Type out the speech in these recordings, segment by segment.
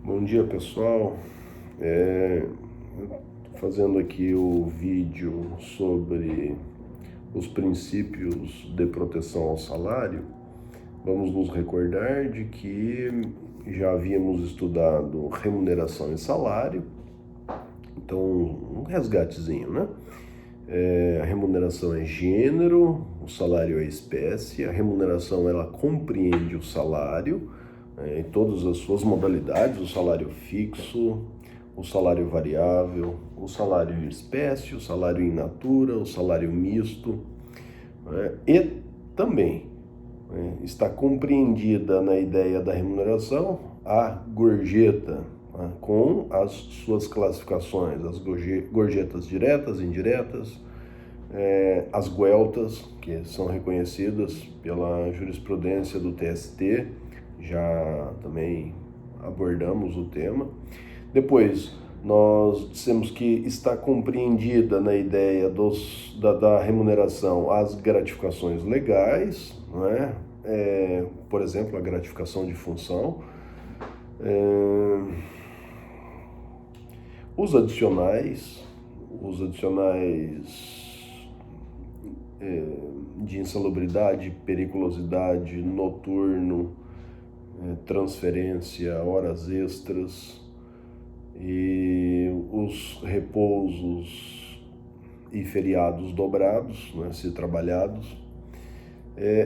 Bom dia, pessoal. Fazendo aqui o vídeo sobre os princípios de proteção ao salário, vamos nos recordar de que já havíamos estudado remuneração e salário, então um resgatezinho, né? A remuneração é gênero, o salário é espécie, a remuneração ela compreende o salário em todas as suas modalidades, o salário fixo, o salário variável, o salário em espécie, o salário in natura, o salário misto, e também está compreendida na ideia da remuneração a gorjeta, com as suas classificações, as gorjetas diretas, indiretas, as gueltas, que são reconhecidas pela jurisprudência do TST, já também abordamos o tema. Depois, nós dissemos que está compreendida na ideia da remuneração as gratificações legais, não é? Por exemplo, a gratificação de função. Os adicionais de insalubridade, periculosidade, noturno, transferência, horas extras e os repousos e feriados dobrados, né, se trabalhados,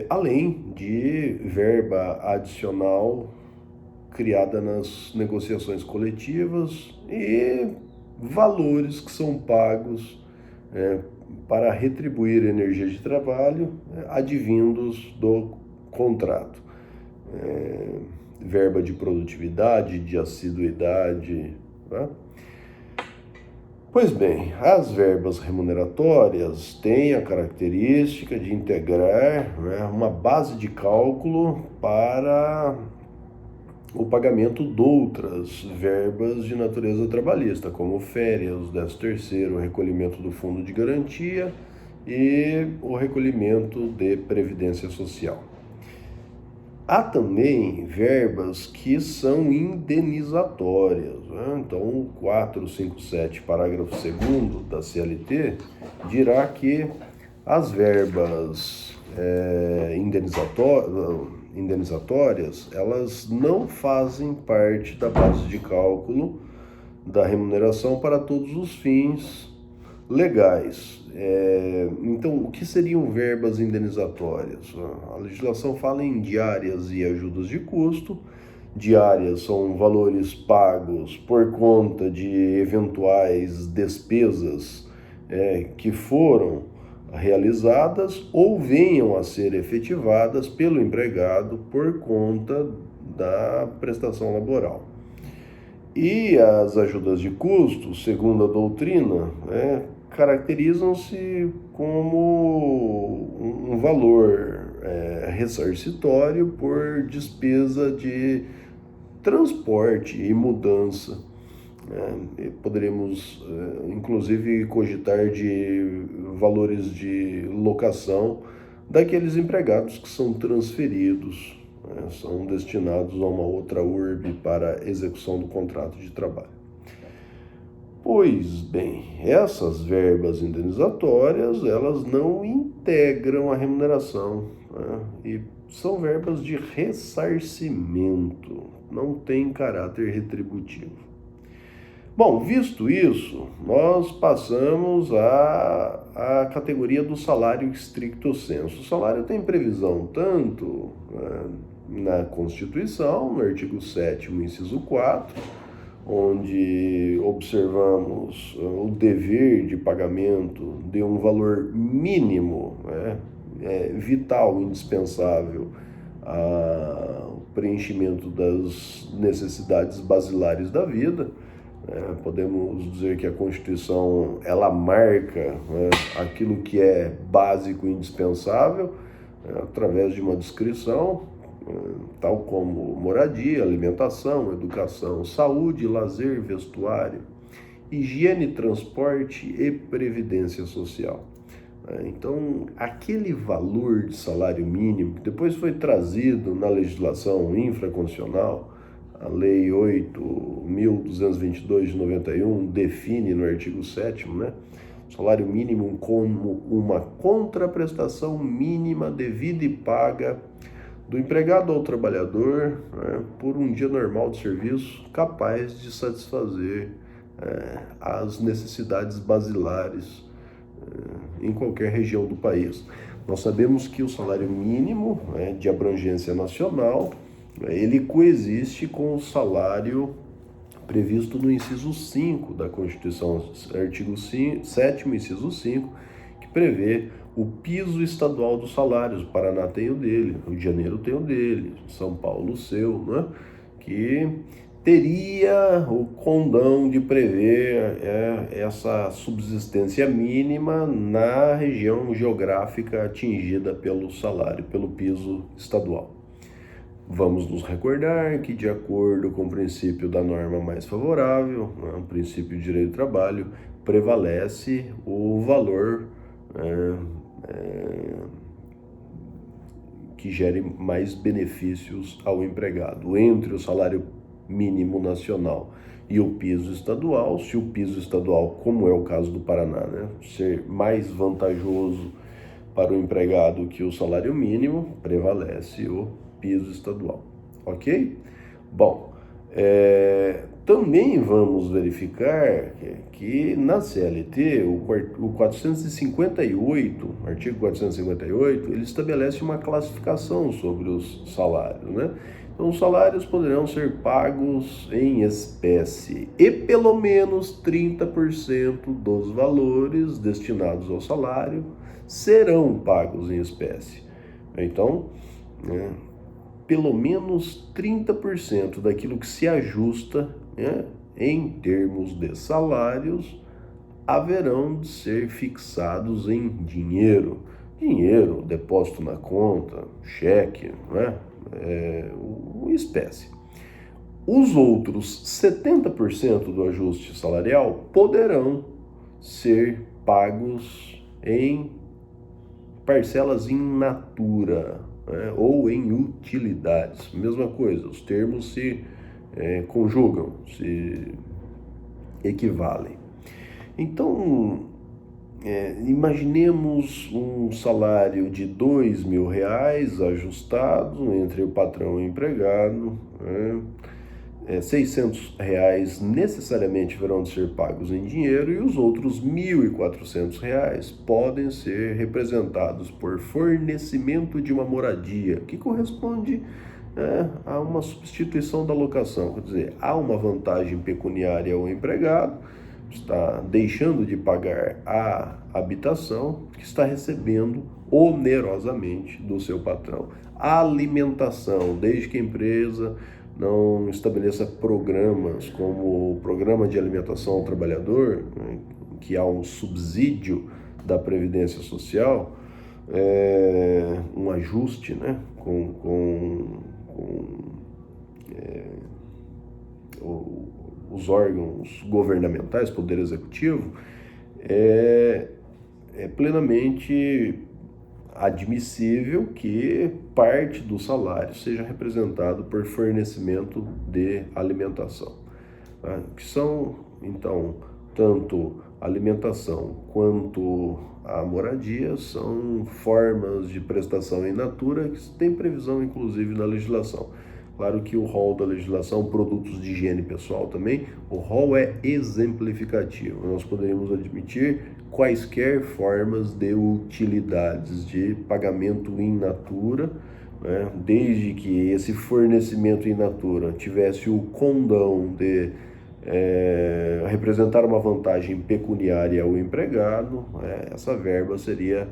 além de verba adicional criada nas negociações coletivas e valores que são pagos para retribuir energia de trabalho advindos do contrato. Verba de produtividade, de assiduidade. Tá? Pois bem, as verbas remuneratórias têm a característica de integrar uma base de cálculo para o pagamento de outras verbas de natureza trabalhista, como férias, 13º, o recolhimento do fundo de garantia e o recolhimento de previdência social. Há também verbas que são indenizatórias, né? Então, o 457, parágrafo 2º da CLT, dirá que as verbas indenizatórias, elas não fazem parte da base de cálculo da remuneração para todos os fins legais. Então, o que seriam verbas indenizatórias? A legislação fala em diárias e ajudas de custo. Diárias são valores pagos por conta de eventuais despesas que foram realizadas ou venham a ser efetivadas pelo empregado por conta da prestação laboral. E as ajudas de custo, segundo a doutrina, caracterizam-se como um valor ressarcitório por despesa de transporte e mudança. Poderemos, inclusive, cogitar de valores de locação daqueles empregados que são transferidos, são destinados a uma outra urbe para execução do contrato de trabalho. Pois bem, essas verbas indenizatórias, elas não integram a remuneração, e são verbas de ressarcimento, não têm caráter retributivo. Bom, visto isso, nós passamos à categoria do salário stricto sensu. O salário tem previsão tanto na Constituição, no artigo 7º, inciso 4, onde observamos o dever de pagamento de um valor mínimo, vital, indispensável ao preenchimento das necessidades basilares da vida. Podemos dizer que a Constituição ela marca aquilo que é básico e indispensável através de uma descrição, tal como moradia, alimentação, educação, saúde, lazer, vestuário, higiene, transporte e previdência social. Então, aquele valor de salário mínimo que depois foi trazido na legislação infraconstitucional, a Lei 8.222 de 91 define no artigo 7º, né, o salário mínimo como uma contraprestação mínima devida e paga do empregado ao trabalhador, né, por um dia normal de serviço capaz de satisfazer as necessidades basilares em qualquer região do país. Nós sabemos que o salário mínimo, né, de abrangência nacional, ele coexiste com o salário previsto no inciso 5 da Constituição, artigo 7º, inciso 5, que prevê o piso estadual dos salários. O Paraná tem o dele, o Rio de Janeiro tem o dele, São Paulo o seu, né? Que teria o condão de prever essa subsistência mínima na região geográfica atingida pelo salário, pelo piso estadual. Vamos nos recordar que, de acordo com o princípio da norma mais favorável, né, o princípio de direito do trabalho, prevalece o valor que gere mais benefícios ao empregado. Entre o salário mínimo nacional e o piso estadual, se o piso estadual, como é o caso do Paraná, né, ser mais vantajoso para o empregado que o salário mínimo, prevalece o piso estadual, ok? Bom, também vamos verificar que na CLT, o 458, artigo 458, ele estabelece uma classificação sobre os salários, né? Então, os salários poderão ser pagos em espécie e pelo menos 30% dos valores destinados ao salário serão pagos em espécie. Então, né, pelo menos 30% daquilo que se ajusta, né, em termos de salários, haverão de ser fixados em dinheiro. Dinheiro, depósito na conta, cheque, né, espécie. Os outros 70% do ajuste salarial poderão ser pagos em parcelas in natura, né, ou em utilidades. Mesma coisa, os termos se conjugam, se equivalem. Então, imaginemos um salário de R$2.000 ajustado entre o patrão e o empregado, né? R$600 necessariamente deverão ser pagos em dinheiro e os outros R$1.400 podem ser representados por fornecimento de uma moradia, que corresponde a uma substituição da locação. Quer dizer, há uma vantagem pecuniária ao empregado, está deixando de pagar a habitação, que está recebendo onerosamente do seu patrão. A alimentação, desde que a empresa não estabeleça programas como o Programa de Alimentação ao Trabalhador, né, que há um subsídio da Previdência Social, um ajuste, né, os órgãos governamentais, Poder Executivo, é plenamente admissível que parte do salário seja representado por fornecimento de alimentação, tá? Que são, então, tanto a alimentação quanto a moradia são formas de prestação in natura que tem previsão, inclusive, na legislação. Claro que o rol da legislação, produtos de higiene pessoal também, o rol é exemplificativo. Nós poderíamos admitir quaisquer formas de utilidades de pagamento in natura, né, desde que esse fornecimento in natura tivesse o condão de representar uma vantagem pecuniária ao empregado, essa verba seria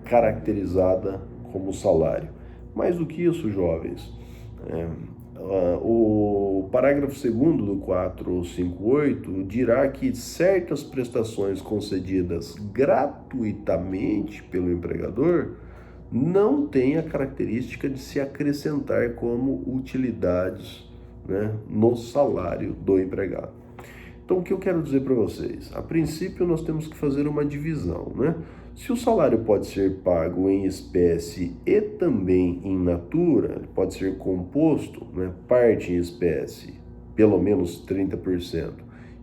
caracterizada como salário. Mais do que isso, jovens, o parágrafo 2º do 458 dirá que certas prestações concedidas gratuitamente pelo empregador não têm a característica de se acrescentar como utilidades, né, no salário do empregado. Então, o que eu quero dizer para vocês? A princípio, nós temos que fazer uma divisão, né, Se o salário pode ser pago em espécie e também in natura, ele pode ser composto, né, parte em espécie, pelo menos 30%,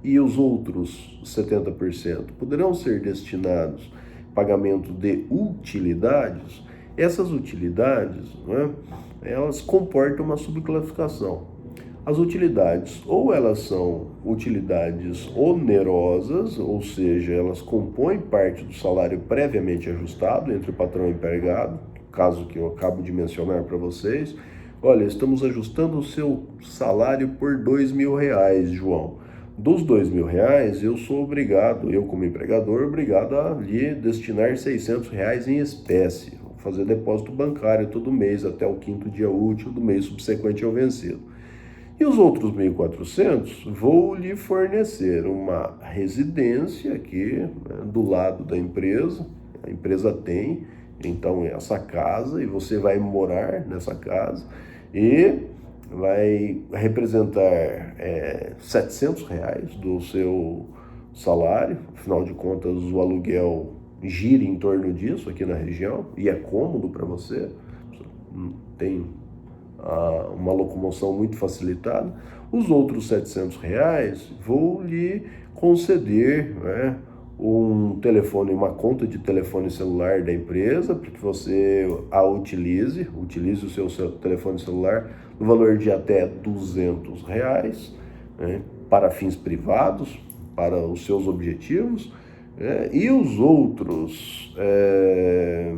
e os outros 70% poderão ser destinados a pagamento de utilidades. Essas utilidades, né, elas comportam uma subclassificação. As utilidades, ou elas são utilidades onerosas, ou seja, elas compõem parte do salário previamente ajustado entre o patrão e o empregado, caso que eu acabo de mencionar para vocês. Olha, estamos ajustando o seu salário por R$ 2.000, João. Dos R$ 2.000, eu sou obrigado, eu como empregador, obrigado a lhe destinar R$ 600 em espécie. Vou fazer depósito bancário todo mês até o 5º dia útil do mês subsequente ao vencido. E os outros 1.400, vou lhe fornecer uma residência aqui, né, do lado da empresa. A empresa tem, então, essa casa, e você vai morar nessa casa e vai representar R$ 700 do seu salário. Afinal de contas, o aluguel gira em torno disso aqui na região e é cômodo para você. Tem uma locomoção muito facilitada. Os outros R$ 700 vou lhe conceder, né, um telefone, uma conta de telefone celular da empresa, para que você a utilize o seu telefone celular no valor de até R$ 200, né, para fins privados, para os seus objetivos, e os outros R$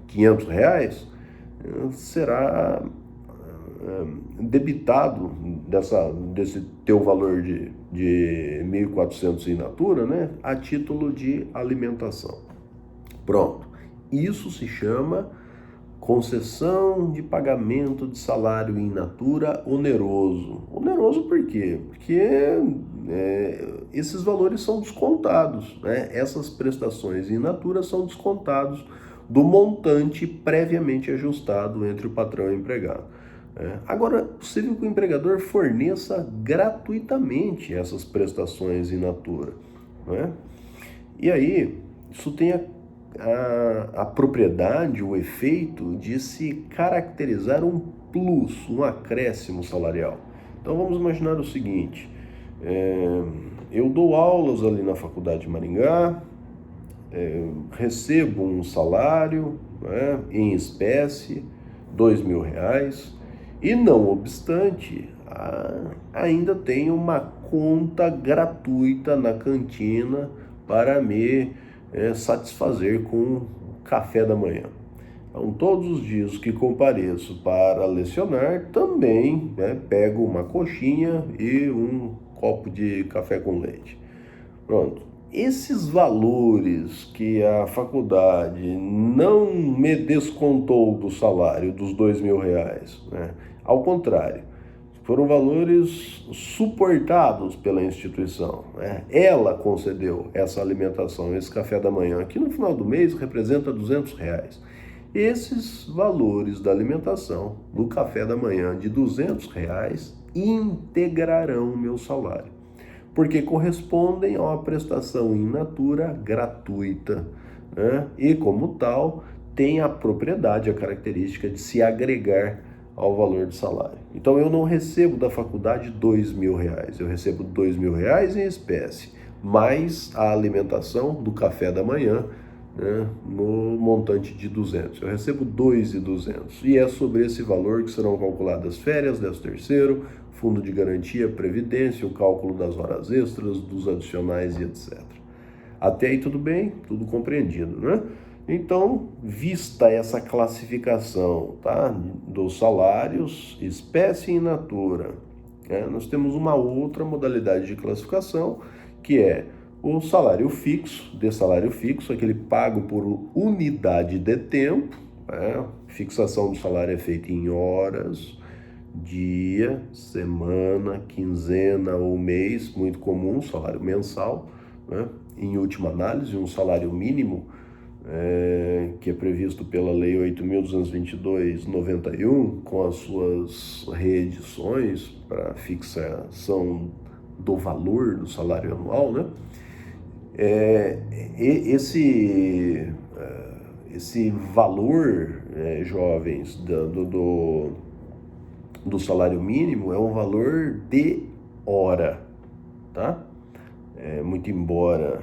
500 será debitado desse teu valor de 1.400 in natura, né, a título de alimentação. Pronto. Isso se chama concessão de pagamento de salário in natura oneroso. Oneroso por quê? Porque esses valores são descontados, né? Essas prestações in natura são descontados do montante previamente ajustado entre o patrão e o empregado. Agora, é possível que o empregador forneça gratuitamente essas prestações in natura, né? E aí, isso tem a propriedade, o efeito de se caracterizar um plus, um acréscimo salarial. Então vamos imaginar o seguinte, eu dou aulas ali na Faculdade de Maringá, recebo um salário, né, em espécie, R$ 2.000, e não obstante, ainda tenho uma conta gratuita na cantina para me satisfazer com o café da manhã. Então, todos os dias que compareço para lecionar, também, né, pego uma coxinha e um copo de café com leite. Pronto. Esses valores que a faculdade não me descontou do salário dos R$ 2.000, né? Ao contrário, foram valores suportados pela instituição, né? Ela concedeu essa alimentação, esse café da manhã, que no final do mês representa R$ 200. Esses valores da alimentação, do café da manhã de R$ 200, integrarão o meu salário, porque correspondem a uma prestação in natura gratuita, né? E como tal, tem a propriedade, a característica de se agregar ao valor do salário. Então eu não recebo da faculdade R$ 2.000, eu recebo R$ 2.000 em espécie, mais a alimentação do café da manhã, né, no montante de 200. Eu recebo 2.200 e é sobre esse valor que serão calculadas férias, 13º, fundo de garantia, previdência, o cálculo das horas extras, dos adicionais e etc. Até aí tudo bem? Tudo compreendido, né? Então, vista essa classificação, tá, dos salários, espécie in natura, nós temos uma outra modalidade de classificação, que é o salário fixo, aquele pago por unidade de tempo, né? Fixação do salário é feita em horas, dia, semana, quinzena ou mês, muito comum, salário mensal, né? Em última análise, um salário mínimo, que é previsto pela Lei 8.222/91, com as suas reedições para fixação do valor do salário anual, né? esse valor, jovens, do salário mínimo é um valor de hora, tá? Muito embora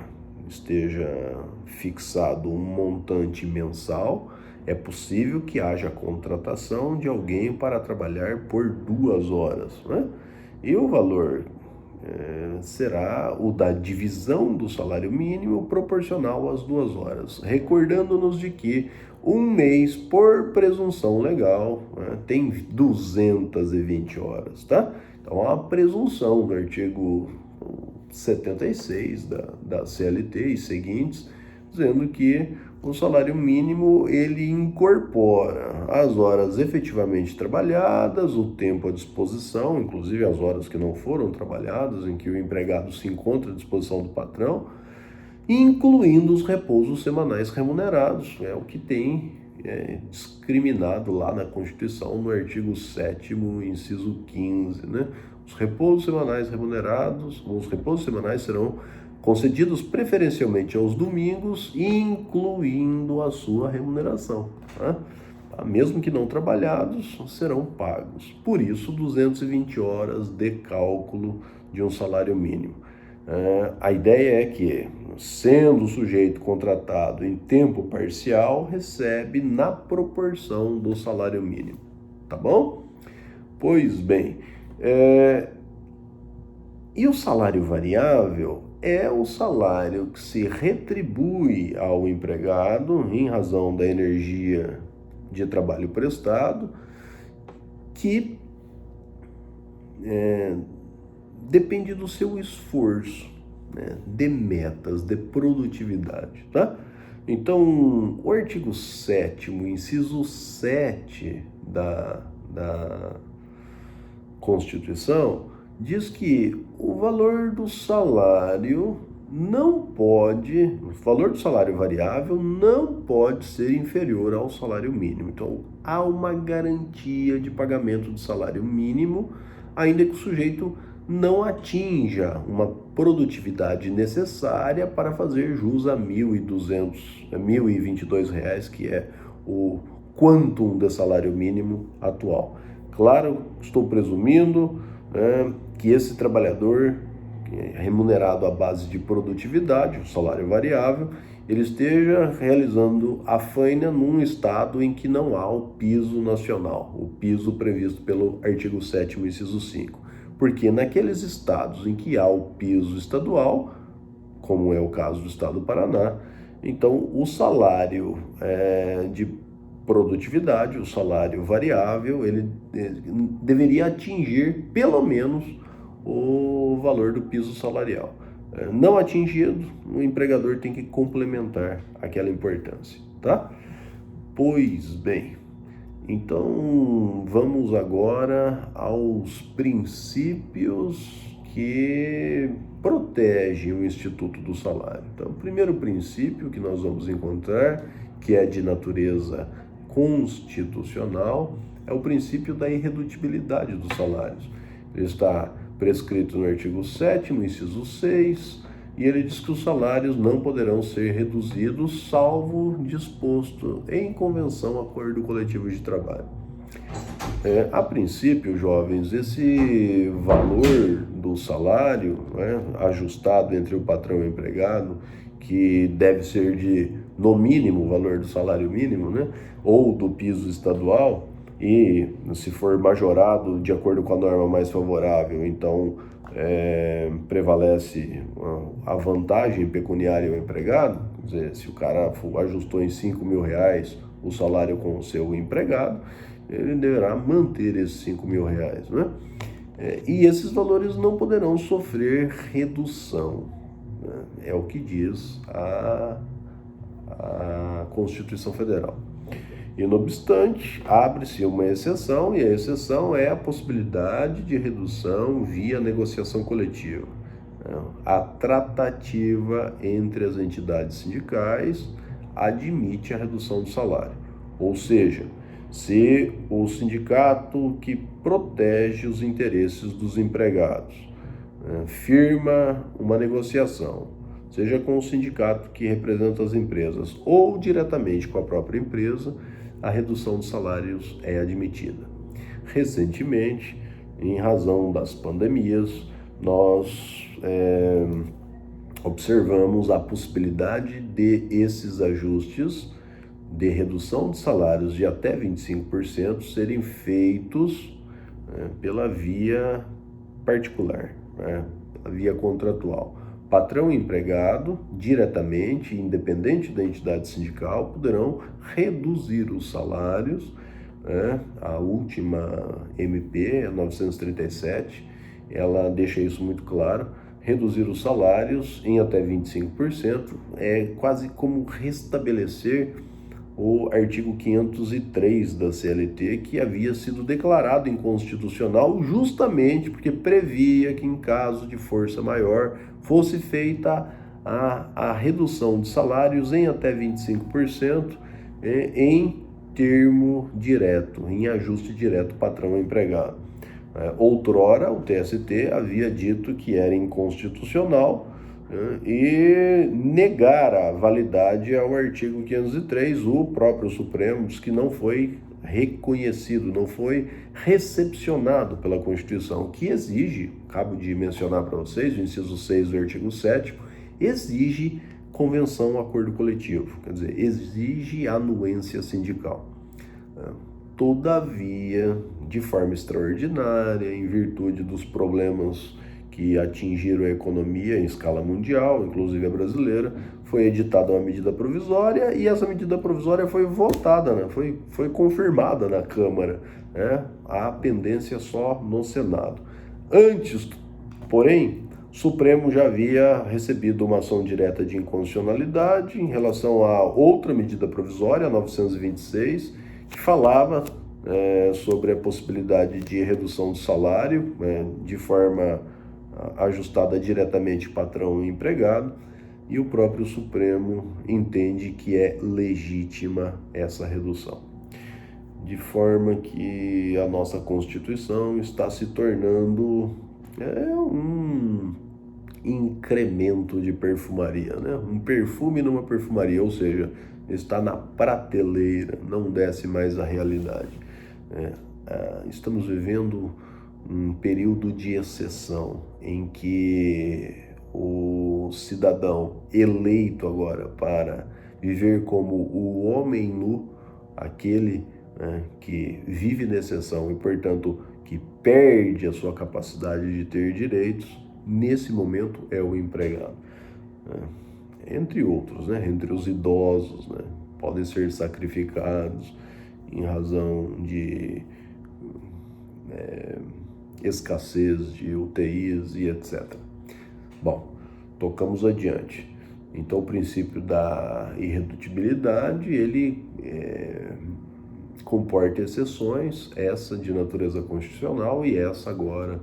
esteja fixado um montante mensal, é possível que haja contratação de alguém para trabalhar por 2 horas, né? E o valor será o da divisão do salário mínimo proporcional às 2 horas, recordando-nos de que um mês, por presunção legal, né, tem 220 horas, tá? Então, há uma presunção do artigo 76 da CLT e seguintes, dizendo que o salário mínimo ele incorpora as horas efetivamente trabalhadas, o tempo à disposição, inclusive as horas que não foram trabalhadas, em que o empregado se encontra à disposição do patrão, incluindo os repousos semanais remunerados, é o que tem discriminado lá na Constituição, no artigo 7º, inciso 15, né? Os repousos semanais remunerados, os repousos semanais serão concedidos preferencialmente aos domingos, incluindo a sua remuneração, tá? Mesmo que não trabalhados, serão pagos. Por isso, 220 horas de cálculo de um salário mínimo. A ideia é que, sendo o sujeito contratado em tempo parcial, recebe na proporção do salário mínimo, tá bom? Pois bem, e o salário variável é o salário que se retribui ao empregado em razão da energia de trabalho prestado, que depende do seu esforço, né, de metas, de produtividade, tá? Então, o artigo 7º, inciso 7 da Constituição, diz que o valor do salário o valor do salário variável não pode ser inferior ao salário mínimo. Então, há uma garantia de pagamento do salário mínimo, ainda que o sujeito não atinja uma produtividade necessária para fazer jus a R$ 1.022, que é o quantum de salário mínimo atual. Claro, estou presumindo que esse trabalhador remunerado à base de produtividade, o salário variável, ele esteja realizando a faina num estado em que não há o piso nacional, o piso previsto pelo artigo 7º, inciso 5. Porque naqueles estados em que há o piso estadual, como é o caso do estado do Paraná, então o salário de produtividade, o salário variável, ele deveria atingir pelo menos o valor do piso salarial. Não atingido, o empregador tem que complementar aquela importância, tá? Pois bem, então vamos agora aos princípios que protegem o Instituto do Salário. Então, o primeiro princípio que nós vamos encontrar, que é de natureza constitucional, é o princípio da irredutibilidade dos salários. Ele está prescrito no artigo 7º, inciso 6, e ele diz que os salários não poderão ser reduzidos, salvo disposto em convenção, acordo coletivo de trabalho. A princípio, jovens, esse valor do salário, ajustado entre o patrão e o empregado, que deve ser de, no mínimo, o valor do salário mínimo, ou do piso estadual, e se for majorado de acordo com a norma mais favorável, então prevalece a vantagem pecuniária ao empregado. Quer dizer, se o cara ajustou em R$5.000 o salário com o seu empregado, ele deverá manter esses R$5.000, né? E esses valores não poderão sofrer redução, né? É o que diz a Constituição Federal. E, não obstante, abre-se uma exceção, e a exceção é a possibilidade de redução via negociação coletiva. A tratativa entre as entidades sindicais admite a redução do salário. Ou seja, se o sindicato que protege os interesses dos empregados firma uma negociação, seja com o sindicato que representa as empresas ou diretamente com a própria empresa, a redução de salários é admitida. Recentemente, em razão das pandemias, nós observamos a possibilidade de esses ajustes de redução de salários de até 25% serem feitos pela via particular, a via contratual. Patrão e empregado, diretamente, independente da entidade sindical, poderão reduzir os salários. A última MP, a 937, ela deixa isso muito claro. Reduzir os salários em até 25% é quase como restabelecer o artigo 503 da CLT, que havia sido declarado inconstitucional justamente porque previa que, em caso de força maior, fosse feita a redução de salários em até 25% em termo direto, em ajuste direto patrão-empregado. Outrora, o TST havia dito que era inconstitucional e negar a validade ao artigo 503, o próprio Supremo diz que não foi reconhecido, não foi recepcionado pela Constituição, que exige, acabo de mencionar para vocês, o inciso 6 do artigo 7º, exige convenção, acordo coletivo, quer dizer, exige anuência sindical. Todavia, de forma extraordinária, em virtude dos problemas que atingiram a economia em escala mundial, inclusive a brasileira, foi editada uma medida provisória e essa medida provisória foi votada, foi confirmada na Câmara. A pendência só no Senado. Antes, porém, o Supremo já havia recebido uma ação direta de inconstitucionalidade em relação a outra medida provisória, a 926, que falava sobre a possibilidade de redução do salário de forma ajustada diretamente patrão e empregado, e o próprio Supremo entende que é legítima essa redução. De forma que a nossa Constituição está se tornando um incremento de perfumaria, um perfume numa perfumaria, ou seja, está na prateleira, não desce mais à realidade. Estamos vivendo um período de exceção em que o cidadão eleito agora para viver como o homem nu, aquele que vive na exceção e, portanto, que perde a sua capacidade de ter direitos, nesse momento é o empregado. Entre outros, entre os idosos, podem ser sacrificados em razão de escassez de UTIs e etc. Bom, tocamos adiante. Então, o princípio da irredutibilidade, ele comporta exceções, essa de natureza constitucional e essa agora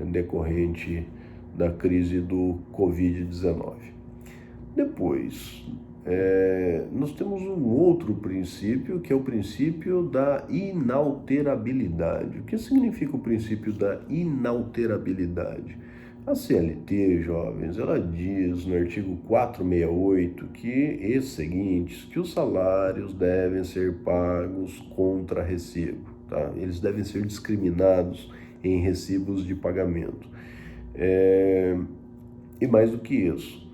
decorrente da crise do Covid-19. Depois, nós temos um outro princípio, que é o princípio da inalterabilidade. O que significa o princípio da inalterabilidade? A CLT, jovens, ela diz no artigo 468 e seguintes que os salários devem ser pagos contra recibo, tá? Eles devem ser discriminados em recibos de pagamento. E mais do que isso,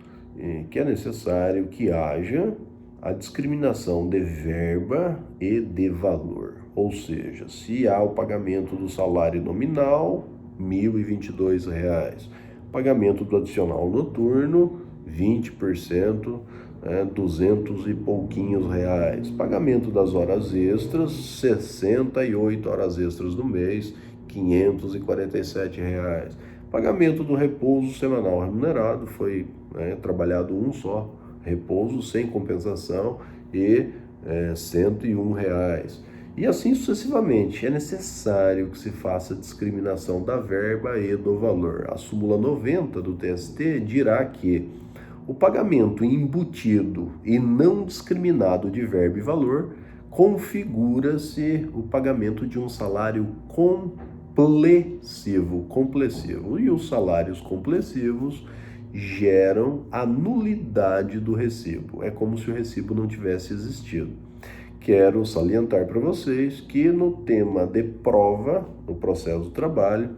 que é necessário que haja a discriminação de verba e de valor. Ou seja, se há o pagamento do salário nominal, R$ 1.022, pagamento do adicional noturno, 20%, 200 e pouquinhos reais, pagamento das horas extras, 68 horas extras no mês, R$ 547 reais. Pagamento do repouso semanal remunerado, foi trabalhado um só repouso sem compensação e R$ 101 reais. E assim sucessivamente. É necessário que se faça discriminação da verba e do valor. A súmula 90 do TST dirá que o pagamento embutido e não discriminado de verba e valor configura-se o pagamento de um salário complessivo. E os salários complessivos geram a nulidade do recibo. É como se o recibo não tivesse existido. Quero salientar para vocês que no tema de prova, no processo do trabalho,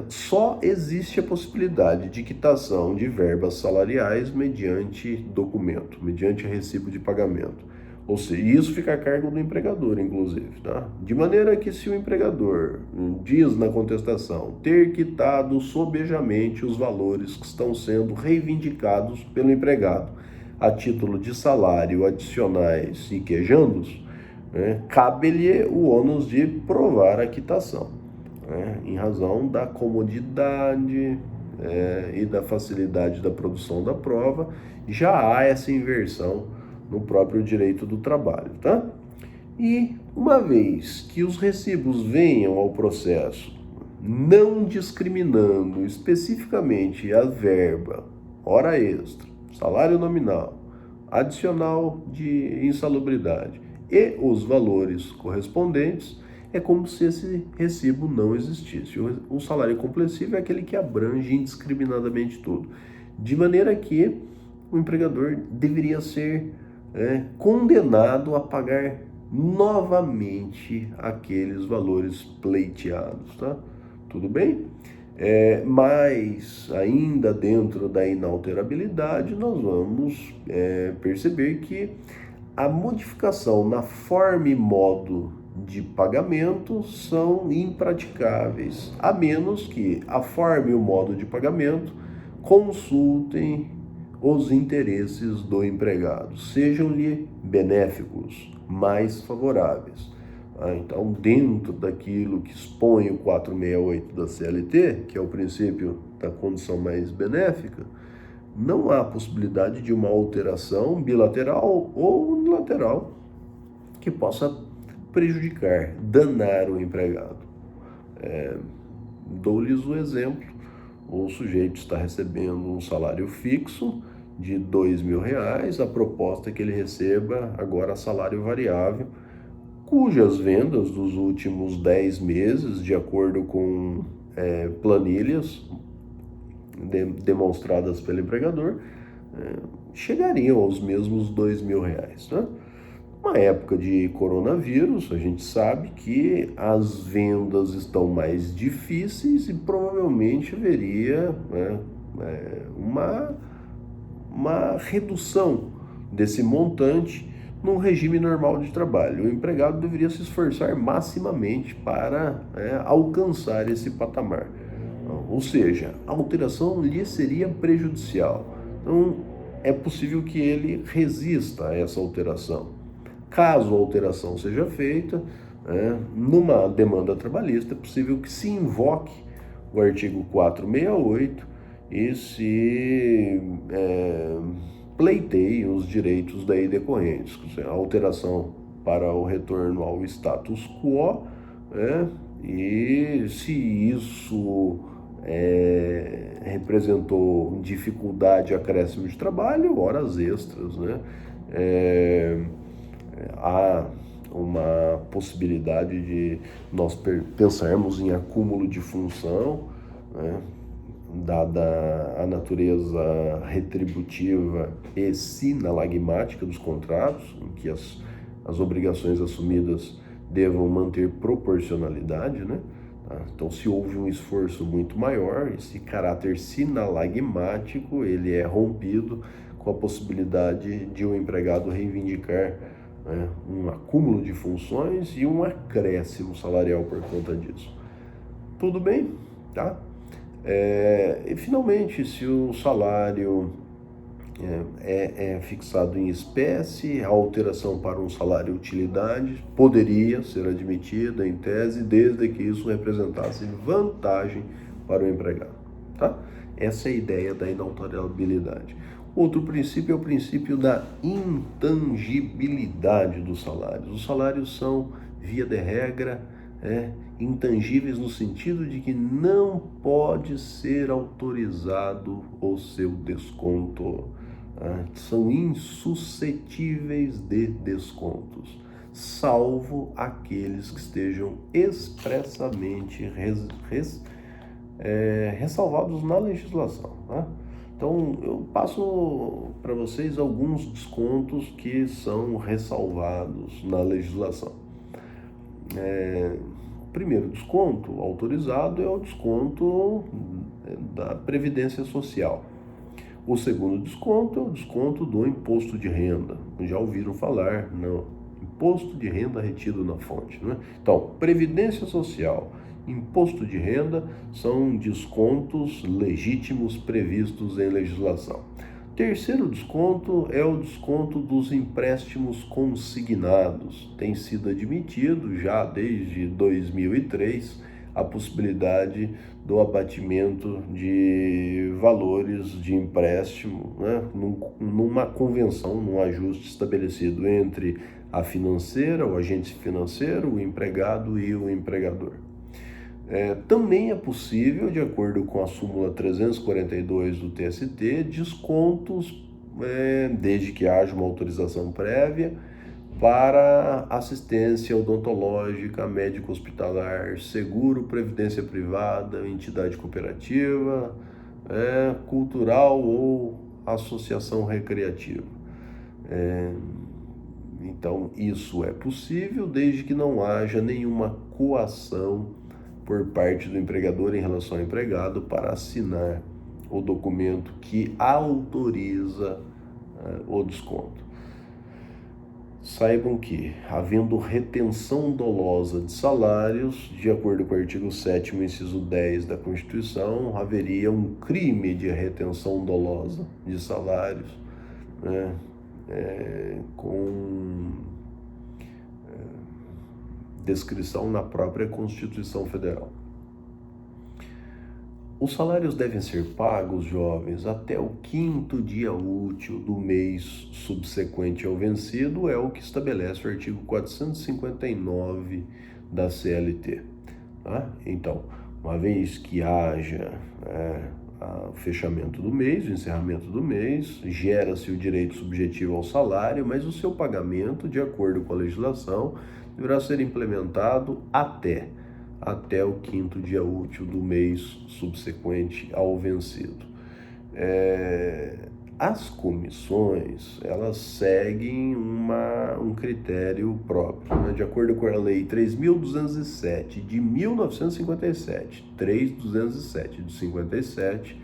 só existe a possibilidade de quitação de verbas salariais mediante documento, mediante recibo de pagamento. Ou seja, isso fica a cargo do empregador, inclusive, tá? De maneira que se o empregador diz na contestação ter quitado sobejamente os valores que estão sendo reivindicados pelo empregado a título de salário, adicionais e quejandos, cabe-lhe o ônus de provar a quitação. Em razão da comodidade e da facilidade da produção da prova, já há essa inversão no próprio direito do trabalho, tá? E uma vez que os recibos venham ao processo não discriminando especificamente a verba, hora extra, salário nominal, adicional de insalubridade e os valores correspondentes, é como se esse recibo não existisse. O salário complessivo é aquele que abrange indiscriminadamente tudo. De maneira que o empregador deveria ser condenado a pagar novamente aqueles valores pleiteados, tá? Tudo bem? Mas ainda dentro da inalterabilidade, nós vamos perceber que a modificação na forma e modo de pagamento são impraticáveis, a menos que a forma e o modo de pagamento consultem os interesses do empregado, sejam-lhe benéficos, mais favoráveis. Então, dentro daquilo que expõe o 468 da CLT, que é o princípio da condição mais benéfica, não há possibilidade de uma alteração bilateral ou unilateral que possa prejudicar, danar o empregado. Dou-lhes o exemplo: o sujeito está recebendo um salário fixo de R$2.000, a proposta é que ele receba agora salário variável, cujas vendas dos últimos 10 meses, de acordo com planilhas demonstradas pelo empregador, chegariam aos mesmos R$2.000, né? Uma época de coronavírus, a gente sabe que as vendas estão mais difíceis e provavelmente haveria uma redução desse montante num regime normal de trabalho. O empregado deveria se esforçar maximamente para alcançar esse patamar. Ou seja, a alteração lhe seria prejudicial. Então, é possível que ele resista a essa alteração. Caso a alteração seja feita, numa demanda trabalhista, é possível que se invoque o artigo 468 e se pleiteie os direitos daí decorrentes. A alteração para o retorno ao status quo, e se isso representou dificuldade, acréscimo de trabalho, horas extras, né? Há uma possibilidade de nós pensarmos em acúmulo de função, dada a natureza retributiva e sinalagmática dos contratos, em que as obrigações assumidas devam manter proporcionalidade, né? Então, se houve um esforço muito maior, esse caráter sinalagmático ele é rompido com a possibilidade de um empregado reivindicar um acúmulo de funções e um acréscimo salarial por conta disso. Tudo bem? Tá? E finalmente, se o salário é fixado em espécie, a alteração para um salário utilidade poderia ser admitida em tese, desde que isso representasse vantagem para o empregado. Tá? Essa é a ideia da inalterabilidade. Outro princípio é o princípio da intangibilidade dos salários. Os salários são, via de regra, intangíveis no sentido de que não pode ser autorizado o seu desconto. São insuscetíveis de descontos, salvo aqueles que estejam expressamente ressalvados na legislação. Então, eu passo para vocês alguns descontos que são ressalvados na legislação. O primeiro desconto autorizado é o desconto da Previdência Social. O segundo desconto é o desconto do imposto de renda. Já ouviram falar no imposto de renda retido na fonte, né? Então, Previdência Social, imposto de renda são descontos legítimos previstos em legislação. Terceiro desconto é o desconto dos empréstimos consignados. Tem sido admitido já desde 2003 a possibilidade do abatimento de valores de empréstimo, né, numa convenção, num ajuste estabelecido entre a financeira, o agente financeiro, o empregado e o empregador. Também é possível, de acordo com a súmula 342 do TST, descontos, desde que haja uma autorização prévia, para assistência odontológica, médico-hospitalar, seguro, previdência privada, entidade cooperativa, cultural ou associação recreativa. Então, isso é possível desde que não haja nenhuma coação por parte do empregador em relação ao empregado para assinar o documento que autoriza o desconto. Saibam que, havendo retenção dolosa de salários, de acordo com o artigo 7º, inciso 10 da Constituição, haveria um crime de retenção dolosa de salários, né, com descrição na própria Constituição Federal. Os salários devem ser pagos, jovens, até o 5º dia útil do mês subsequente ao vencido, é o que estabelece o artigo 459 da CLT. Tá? Então, uma vez que haja o fechamento do mês, o encerramento do mês, gera-se o direito subjetivo ao salário, mas o seu pagamento, de acordo com a legislação, deverá ser implementado até o 5º dia útil do mês subsequente ao vencido. As comissões, elas seguem um critério próprio, né? De acordo com a Lei 3.207 de 1957, 3.207 de 57,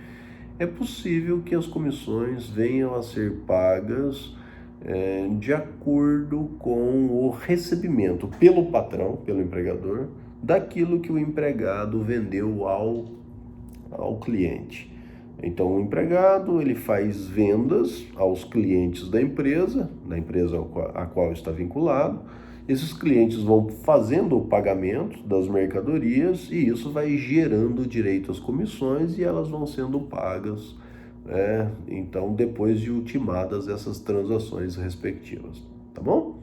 é possível que as comissões venham a ser pagas de acordo com o recebimento pelo patrão, pelo empregador, daquilo que o empregado vendeu ao cliente. Então, o empregado, ele faz vendas aos clientes da empresa a qual está vinculado. Esses clientes vão fazendo o pagamento das mercadorias e isso vai gerando direito às comissões e elas vão sendo pagas, então, depois de ultimadas essas transações respectivas, tá bom?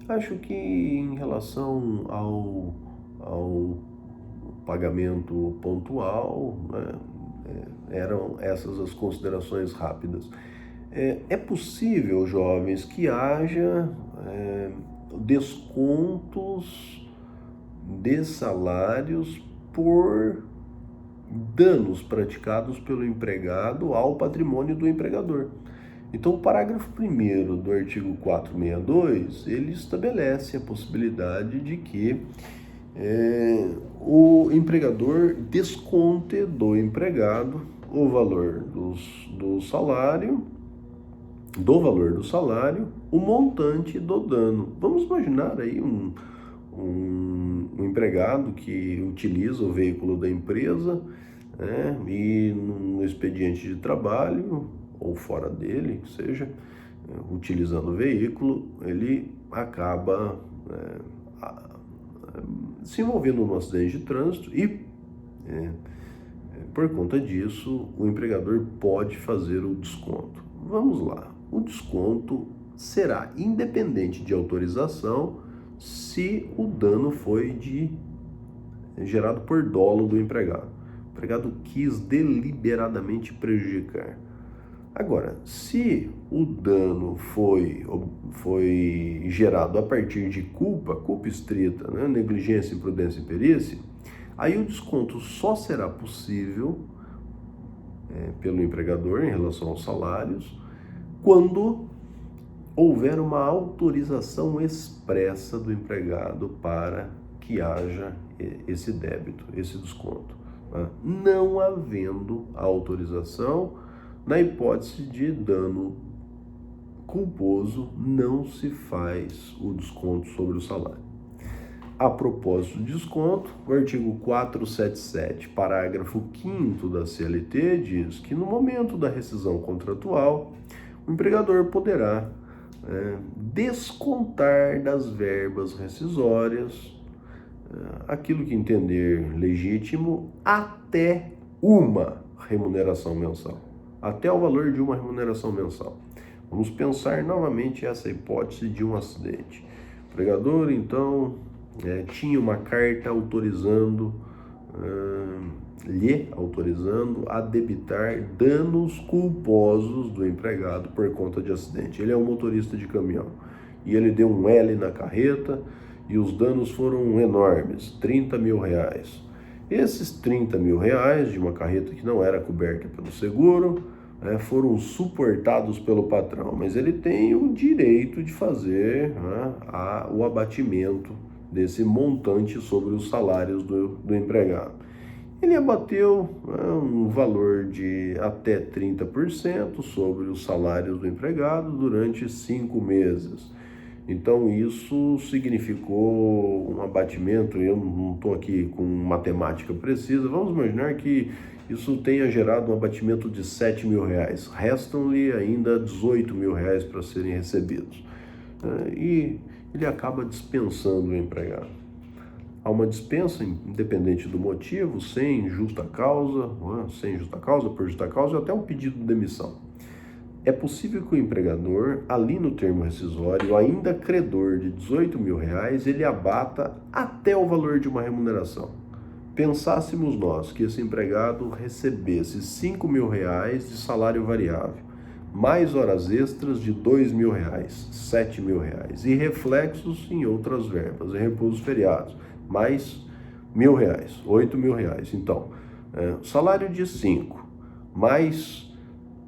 Acho que em relação ao pagamento pontual, né, eram essas as considerações rápidas. É possível, jovens, que haja descontos de salários por danos praticados pelo empregado ao patrimônio do empregador. Então, o parágrafo 1º do artigo 462, ele estabelece a possibilidade de que o empregador desconte do empregado o valor do salário, o montante do dano. Vamos imaginar aí um empregado que utiliza o veículo da empresa, e no expediente de trabalho, ou fora dele, que seja, utilizando o veículo, ele acaba se envolvendo num acidente de trânsito e, por conta disso, o empregador pode fazer o desconto. Vamos lá, o desconto será independente de autorização se o dano foi gerado por dolo do empregado. O empregado quis deliberadamente prejudicar. Agora, se o dano foi gerado a partir de culpa estrita, né, negligência, imprudência e perícia, aí o desconto só será possível pelo empregador em relação aos salários quando houver uma autorização expressa do empregado para que haja esse débito, esse desconto. Né? Não havendo a autorização, na hipótese de dano culposo, não se faz o desconto sobre o salário. A propósito de desconto, o artigo 477, parágrafo 5º da CLT diz que no momento da rescisão contratual, o empregador poderá descontar das verbas rescisórias aquilo que entender legítimo até uma remuneração mensal, até o valor de uma remuneração mensal. Vamos pensar novamente essa hipótese de um acidente. O empregador, então, tinha uma carta lhe autorizando a debitar danos culposos do empregado por conta de acidente. Ele é um motorista de caminhão e ele deu um L na carreta e os danos foram enormes, R$30 mil. Esses R$30 mil de uma carreta que não era coberta pelo seguro, foram suportados pelo patrão, mas ele tem o direito de fazer o abatimento desse montante sobre os salários do empregado. Ele abateu um valor de até 30% sobre os salários do empregado durante 5 meses. Então isso significou um abatimento, eu não estou aqui com matemática precisa, vamos imaginar que isso tenha gerado um abatimento de R$7 mil. Restam-lhe ainda R$18 mil para serem recebidos. E ele acaba dispensando o empregado. Há uma dispensa, independente do motivo, sem justa causa, por justa causa, ou até um pedido de demissão. É possível que o empregador, ali no termo rescisório, ainda credor de R$18 mil, ele abata até o valor de uma remuneração. Pensássemos nós que esse empregado recebesse R$5 mil de salário variável, mais horas extras de R$2 mil, R$7 mil, e reflexos em outras verbas, em repousos feriados, mais R$1.000, R$8 mil. Então, salário de 5, mais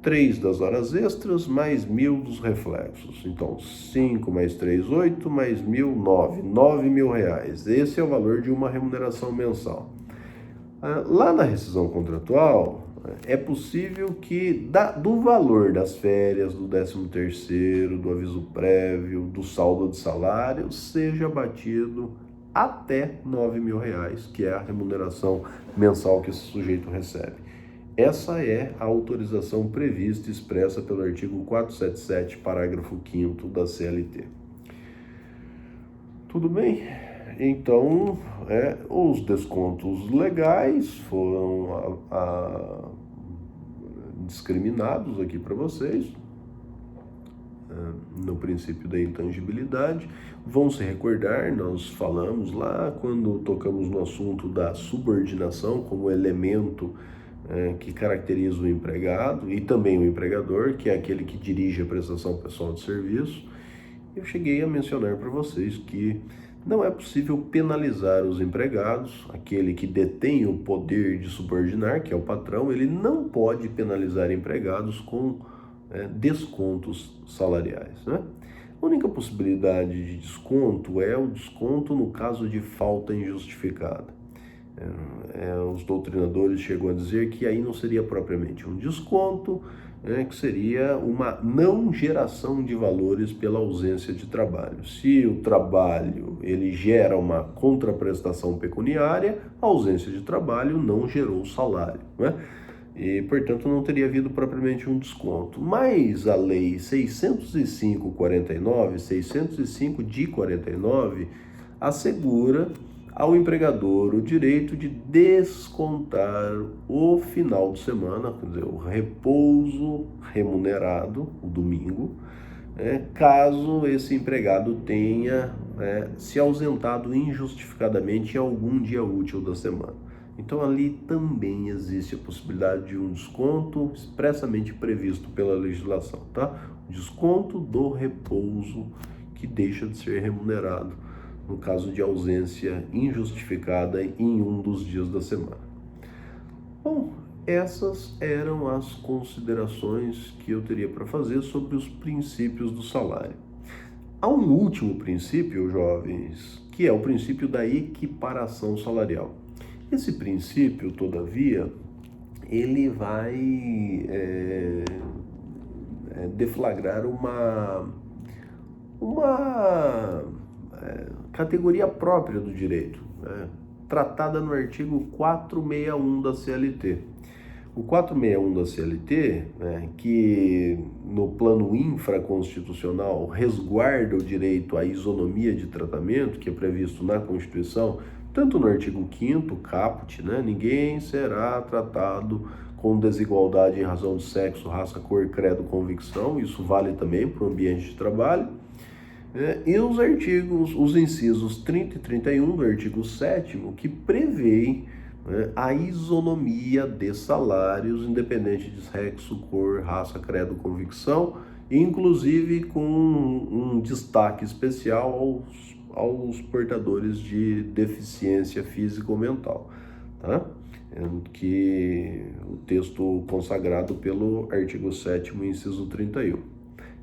3 das horas extras, mais 1.000 dos reflexos. Então, 5 mais 3, 8, mais 1.000, 9. R$9 mil. Esse é o valor de uma remuneração mensal. Lá na rescisão contratual, é possível que do valor das férias, do 13º, do aviso prévio, do saldo de salário, seja abatido até R$9 mil, que é a remuneração mensal que esse sujeito recebe. Essa é a autorização prevista e expressa pelo artigo 477, parágrafo 5º da CLT. Tudo bem? Então, os descontos legais foram discriminados aqui para vocês, no princípio da intangibilidade. Vão se recordar, nós falamos lá quando tocamos no assunto da subordinação como elemento que caracteriza o empregado e também o empregador, que é aquele que dirige a prestação pessoal de serviço. Eu cheguei a mencionar para vocês que não é possível penalizar os empregados, aquele que detém o poder de subordinar, que é o patrão, ele não pode penalizar empregados com descontos salariais, né? A única possibilidade de desconto é o desconto no caso de falta injustificada. Os doutrinadores chegam a dizer que aí não seria propriamente um desconto, que seria uma não geração de valores pela ausência de trabalho. Se o trabalho ele gera uma contraprestação pecuniária, a ausência de trabalho não gerou salário, né? E, portanto, não teria havido propriamente um desconto. Mas a lei 605/49, 605 de 49, assegura ao empregador o direito de descontar o final de semana, quer dizer, o repouso remunerado, o domingo, caso esse empregado tenha se ausentado injustificadamente em algum dia útil da semana. Então ali também existe a possibilidade de um desconto expressamente previsto pela legislação, tá? Desconto do repouso que deixa de ser remunerado no caso de ausência injustificada em um dos dias da semana. Bom, essas eram as considerações que eu teria para fazer sobre os princípios do salário. Há um último princípio, jovens, que é o princípio da equiparação salarial. Esse princípio, todavia, ele vai deflagrar uma categoria própria do direito, né, tratada no artigo 461 da CLT. O 461 da CLT, né, que no plano infraconstitucional resguarda o direito à isonomia de tratamento, que é previsto na Constituição, tanto no artigo 5º, caput, né, ninguém será tratado com desigualdade em razão de sexo, raça, cor, credo, convicção, isso vale também para o ambiente de trabalho. E os incisos 30 e 31 do artigo 7º, que prevêem a isonomia de salários, independente de sexo, cor, raça, credo, convicção, inclusive com um destaque especial aos portadores de deficiência física ou mental, tá? Que o texto consagrado pelo artigo 7º, inciso 31.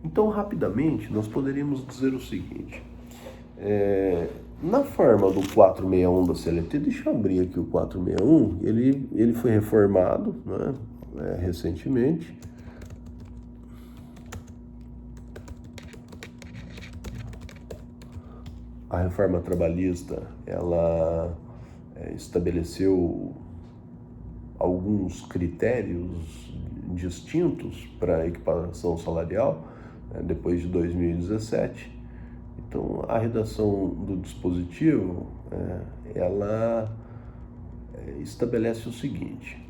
Então, rapidamente, nós poderíamos dizer o seguinte: na forma do 461 da CLT, deixa eu abrir aqui o 461, ele foi reformado, né, recentemente. A reforma trabalhista, ela estabeleceu alguns critérios distintos para a equiparação salarial, depois de 2017. Então, a redação do dispositivo, ela estabelece o seguinte: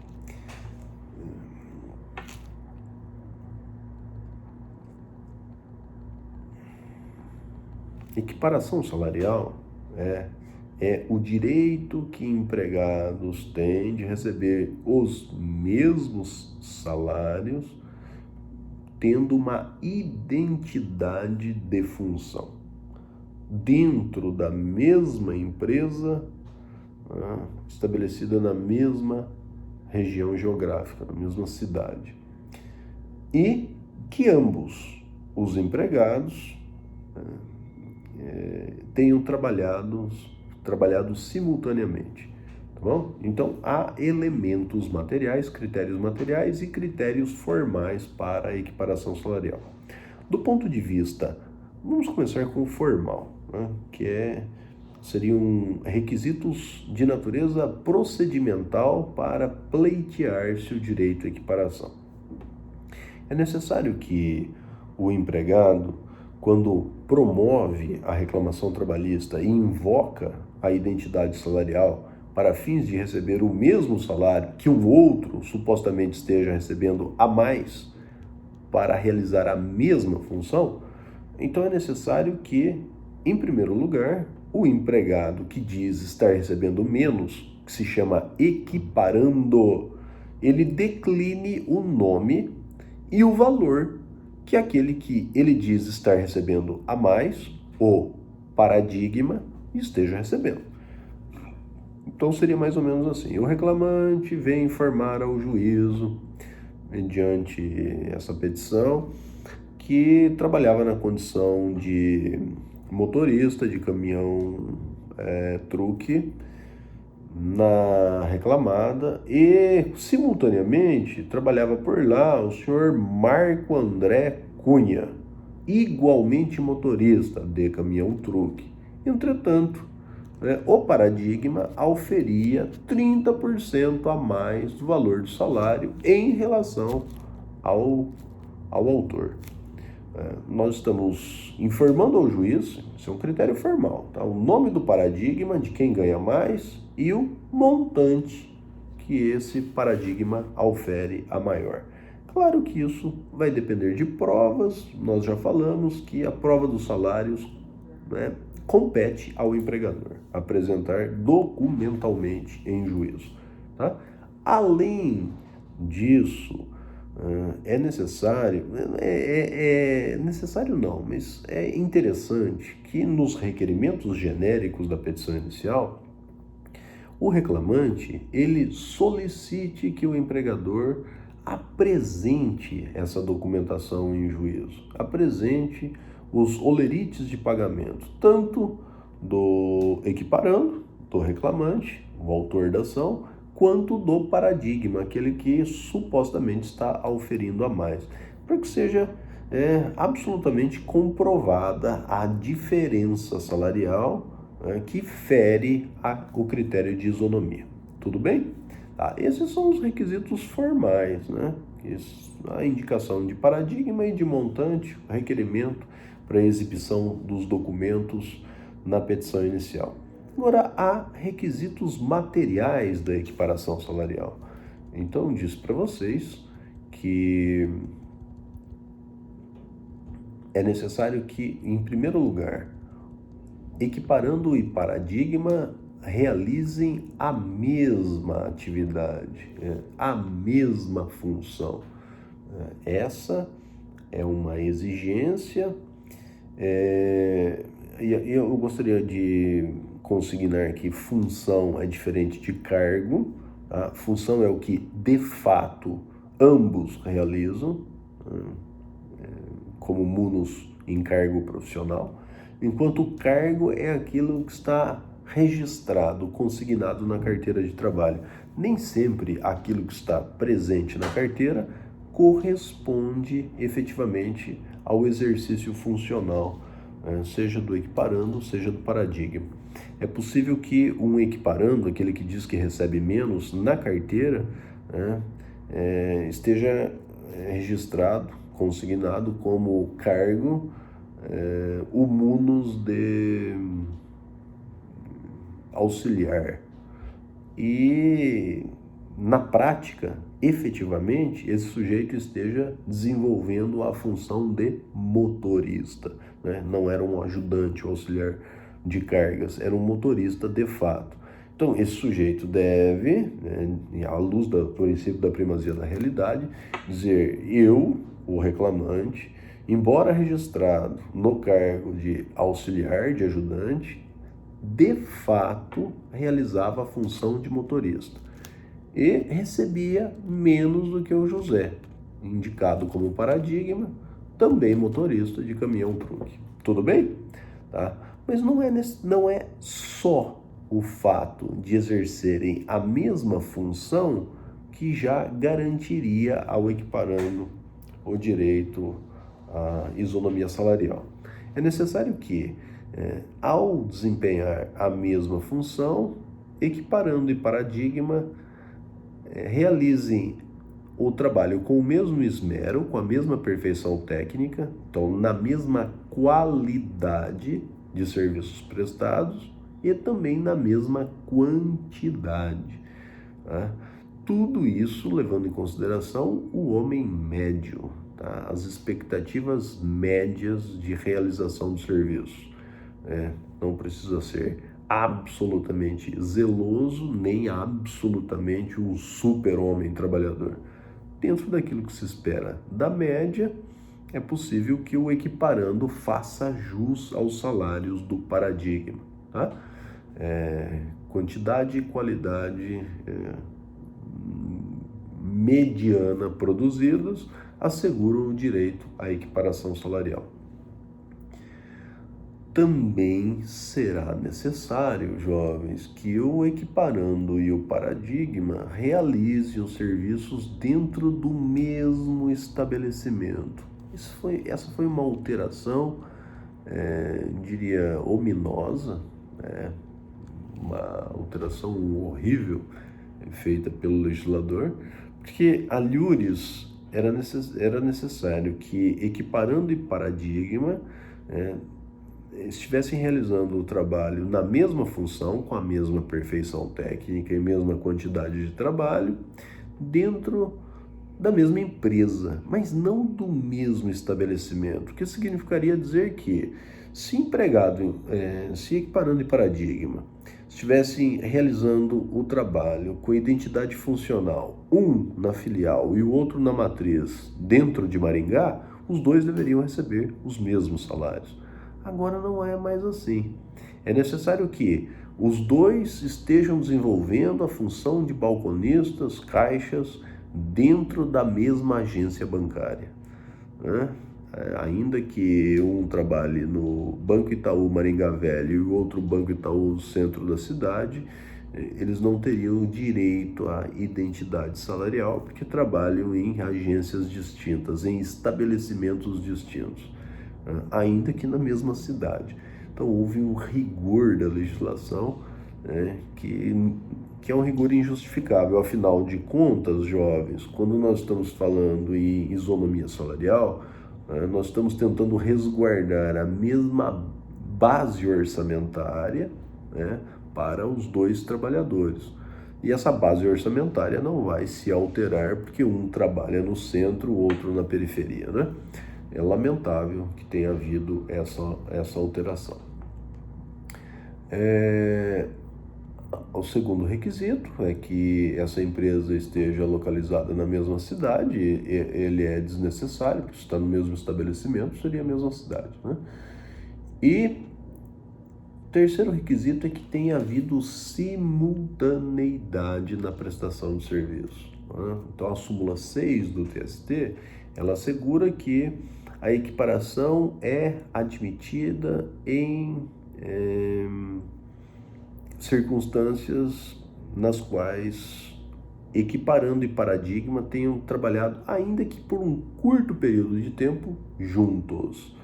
equiparação salarial é o direito que empregados têm de receber os mesmos salários, tendo uma identidade de função dentro da mesma empresa, estabelecida na mesma região geográfica, na mesma cidade, e que ambos os empregados tenham trabalhado simultaneamente, tá bom? Então, há elementos materiais, critérios e critérios formais para a equiparação salarial. Do ponto de vista, vamos começar com o formal, né, que seriam requisitos de natureza procedimental para pleitear-se o direito à equiparação. É necessário que o empregado, quando promove a reclamação trabalhista e invoca a identidade salarial para fins de receber o mesmo salário que um outro supostamente esteja recebendo a mais para realizar a mesma função, então é necessário que, em primeiro lugar, o empregado que diz estar recebendo menos, que se chama equiparando, ele decline o nome e o valor que aquele que ele diz estar recebendo a mais, o paradigma, esteja recebendo. Então seria mais ou menos assim: o reclamante vem informar ao juízo, mediante essa petição, que trabalhava na condição de motorista de caminhão truque na reclamada e, simultaneamente, trabalhava por lá o senhor Marco André Cunha, igualmente motorista de caminhão truque. Entretanto, o paradigma auferia 30% a mais do valor do salário em relação ao autor. Nós estamos informando ao juiz, isso é um critério formal, tá? O nome do paradigma, de quem ganha mais, e o montante que esse paradigma aufere a maior. Claro que isso vai depender de provas, nós já falamos que a prova dos salários compete ao empregador apresentar documentalmente em juízo. tá? Além disso, é necessário, necessário não, mas é interessante que nos requerimentos genéricos da petição inicial, o reclamante, ele solicite que o empregador apresente essa documentação em juízo, apresente os olerites de pagamento, tanto do equiparando, do reclamante, o autor da ação, quanto do paradigma, aquele que supostamente está auferindo a mais, para que seja absolutamente comprovada a diferença salarial que fere o critério de isonomia. Tudo bem? Tá, esses são os requisitos formais, né? A indicação de paradigma e de montante, o requerimento para exibição dos documentos na petição inicial. Agora, há requisitos materiais da equiparação salarial. Então, eu disse para vocês que é necessário que, em primeiro lugar, equiparando e paradigma realizem a mesma atividade, a mesma função. Essa é uma exigência. Eu gostaria de consignar que função é diferente de cargo. Tá? Função é o que, de fato, ambos realizam, como munus em cargo profissional, enquanto o cargo é aquilo que está registrado, consignado na carteira de trabalho. Nem sempre aquilo que está presente na carteira corresponde efetivamente ao exercício funcional, seja do equiparando, seja do paradigma. É possível que um equiparando, aquele que diz que recebe menos, na carteira, esteja registrado, consignado como cargo, o munus de auxiliar. E, na prática, efetivamente, esse sujeito esteja desenvolvendo a função de motorista, né? Não era um ajudante ou auxiliar de cargas, era um motorista de fato. Então, esse sujeito deve, à luz do princípio da primazia da realidade, dizer: eu, o reclamante, embora registrado no cargo de auxiliar, de ajudante, de fato realizava a função de motorista e recebia menos do que o José, indicado como paradigma, também motorista de caminhão-truque. Tudo bem? Tá? Mas não é só o fato de exercerem a mesma função que já garantiria ao equiparando o direito à isonomia salarial. É necessário que, ao desempenhar a mesma função, equiparando e paradigma, realizem o trabalho com o mesmo esmero, com a mesma perfeição técnica, então na mesma qualidade de serviços prestados e também na mesma quantidade. Tá? Tudo isso levando em consideração o homem médio, tá? As expectativas médias de realização do serviço. Não precisa ser absolutamente zeloso, nem absolutamente um super-homem trabalhador. Dentro daquilo que se espera da média, é possível que o equiparando faça jus aos salários do paradigma. Tá? Quantidade e qualidade mediana produzidas asseguram o direito à equiparação salarial. Também será necessário, jovens, que o equiparando e o paradigma realizem os serviços dentro do mesmo estabelecimento. Essa foi uma alteração, diria, ominosa, uma alteração horrível feita pelo legislador, porque a Lures era necessário que equiparando e paradigma estivessem realizando o trabalho na mesma função, com a mesma perfeição técnica e mesma quantidade de trabalho, dentro da mesma empresa, mas não do mesmo estabelecimento, o que significaria dizer que, se empregado, se equiparando e paradigma, se estivessem realizando o trabalho com identidade funcional, um na filial e o outro na matriz, dentro de Maringá, os dois deveriam receber os mesmos salários. Agora não é mais assim. É necessário que os dois estejam desenvolvendo a função de balconistas, caixas, dentro da mesma agência bancária, né? Ainda que um trabalhe no Banco Itaú Maringá Velho e o outro Banco Itaú centro da cidade, eles não teriam direito à identidade salarial porque trabalham em agências distintas, em estabelecimentos distintos, ainda que na mesma cidade. Então houve um rigor da legislação, que é um rigor injustificável. Afinal de contas, jovens, quando nós estamos falando em isonomia salarial, nós estamos tentando resguardar a mesma base orçamentária, para os dois trabalhadores. E essa base orçamentária não vai se alterar porque um trabalha no centro, o outro na periferia, né? É lamentável que tenha havido essa alteração. O segundo requisito é que essa empresa esteja localizada na mesma cidade. Ele é desnecessário, porque se está no mesmo estabelecimento, seria a mesma cidade, né? E terceiro requisito é que tenha havido simultaneidade na prestação de serviço, né? Então a súmula 6 do TST, ela assegura que a equiparação é admitida em circunstâncias nas quais equiparando e paradigma tenham trabalhado, ainda que por um curto período de tempo, juntos.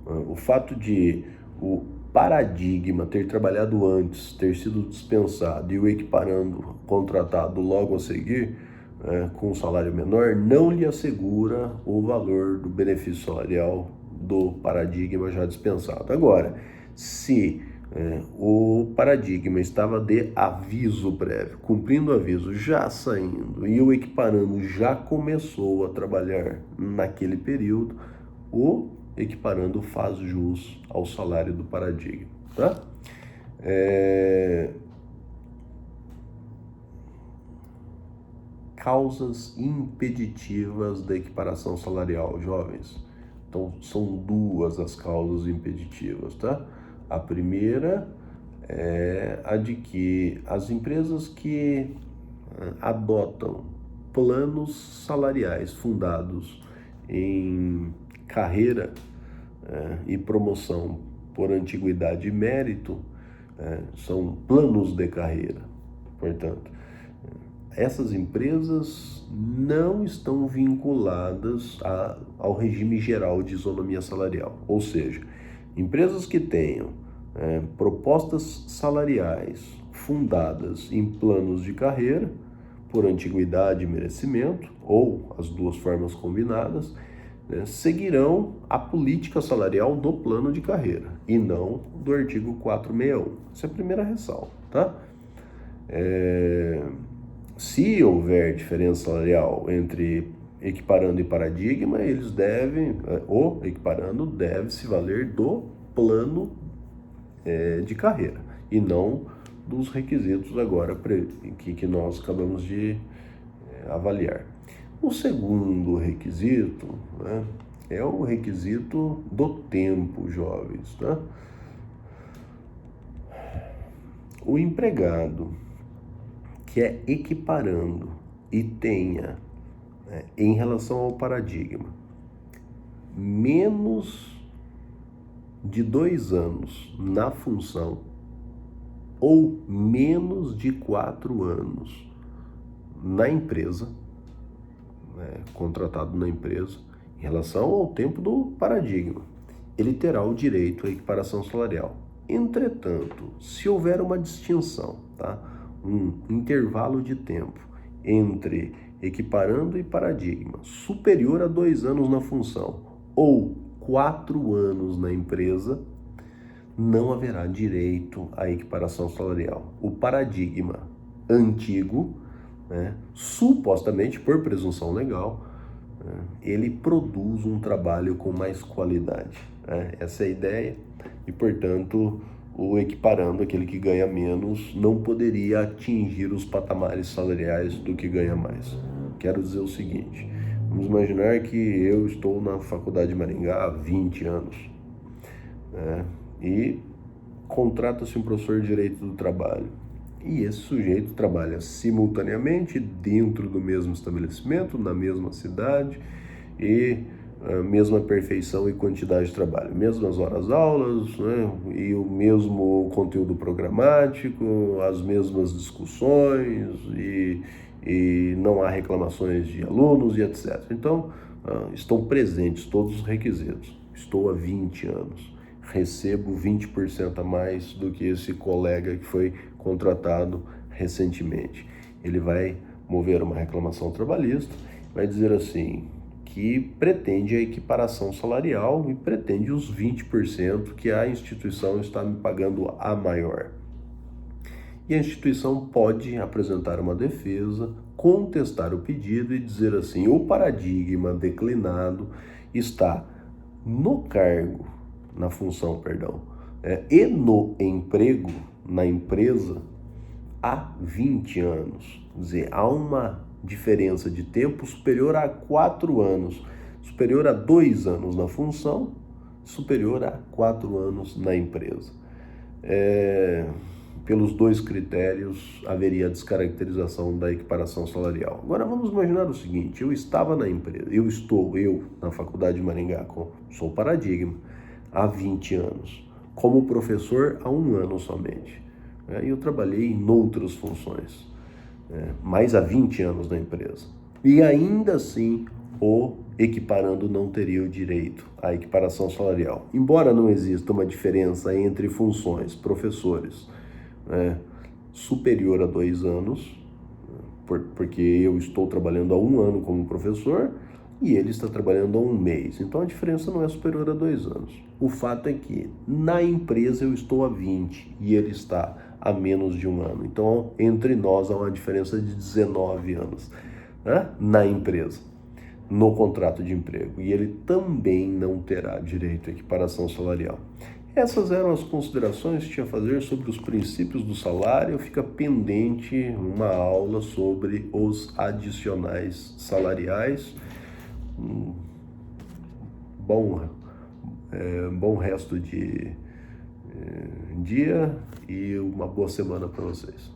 O fato de o paradigma ter trabalhado antes, ter sido dispensado, e o equiparando contratado logo a seguir, com um salário menor, não lhe assegura o valor do benefício salarial do paradigma já dispensado. Agora, se o paradigma estava de aviso prévio, cumprindo o aviso, já saindo, e o equiparando já começou a trabalhar naquele período, o equiparando faz jus ao salário do paradigma, tá? Causas impeditivas da equiparação salarial, jovens. Então, são duas as causas impeditivas, tá? A primeira é a de que as empresas que adotam planos salariais fundados em carreira e promoção por antiguidade e mérito, são planos de carreira. Portanto, essas empresas não estão vinculadas ao regime geral de isonomia salarial. Ou seja, empresas que tenham propostas salariais fundadas em planos de carreira, por antiguidade e merecimento, ou as duas formas combinadas, seguirão a política salarial do plano de carreira e não do artigo 461. Essa é a primeira ressalva, tá? Se houver diferença salarial entre equiparando e paradigma, eles devem, o equiparando deve se valer do plano de carreira e não dos requisitos agora que nós acabamos de avaliar. O segundo requisito, é o requisito do tempo, jovens, tá? O empregado que é equiparando e tenha, em relação ao paradigma, menos de 2 anos na função ou menos de 4 anos na empresa, contratado na empresa, em relação ao tempo do paradigma, ele terá o direito à equiparação salarial. Entretanto, se houver uma distinção, tá? Um intervalo de tempo entre equiparando e paradigma superior a 2 anos na função ou 4 anos na empresa, não haverá direito à equiparação salarial. O paradigma antigo, supostamente por presunção legal, ele produz um trabalho com mais qualidade. Essa é a ideia e, portanto, o equiparando, aquele que ganha menos, não poderia atingir os patamares salariais do que ganha mais. Quero dizer o seguinte, vamos imaginar que eu estou na Faculdade de Maringá há 20 anos, né, e contrata-se um professor de Direito do Trabalho. E esse sujeito trabalha simultaneamente dentro do mesmo estabelecimento, na mesma cidade, e a mesma perfeição e quantidade de trabalho, mesmas horas-aulas, né, e o mesmo conteúdo programático, as mesmas discussões, e não há reclamações de alunos e etc. Então, estão presentes todos os requisitos. Estou há 20 anos, recebo 20% a mais do que esse colega que foi contratado recentemente. Ele vai mover uma reclamação trabalhista, vai dizer assim, que pretende a equiparação salarial e pretende os 20% que a instituição está me pagando a maior. E a instituição pode apresentar uma defesa, contestar o pedido e dizer assim, o paradigma declinado está no cargo, na função, perdão, e no emprego, na empresa, há 20 anos. Quer dizer, há uma diferença de tempo superior a 4 anos, superior a 2 anos na função, superior a 4 anos na empresa. Pelos dois critérios, haveria a descaracterização da equiparação salarial. Agora, vamos imaginar o seguinte, eu estava na empresa, eu na Faculdade de Maringá, sou paradigma, há 20 anos, como professor há 1 ano somente. E eu trabalhei em outras funções, mais há 20 anos na empresa. E ainda assim, o equiparando não teria o direito à equiparação salarial. Embora não exista uma diferença entre funções, professores, superior a 2 anos, porque eu estou trabalhando há 1 ano como professor e ele está trabalhando há 1 mês. Então a diferença não é superior a 2 anos. O fato é que na empresa eu estou há 20 e ele está há menos de 1 ano. Então entre nós há uma diferença de 19 anos, né, na empresa, no contrato de emprego. E ele também não terá direito à equiparação salarial. Essas eram as considerações que tinha a fazer sobre os princípios do salário. Fica pendente uma aula sobre os adicionais salariais. Bom resto de dia e uma boa semana para vocês.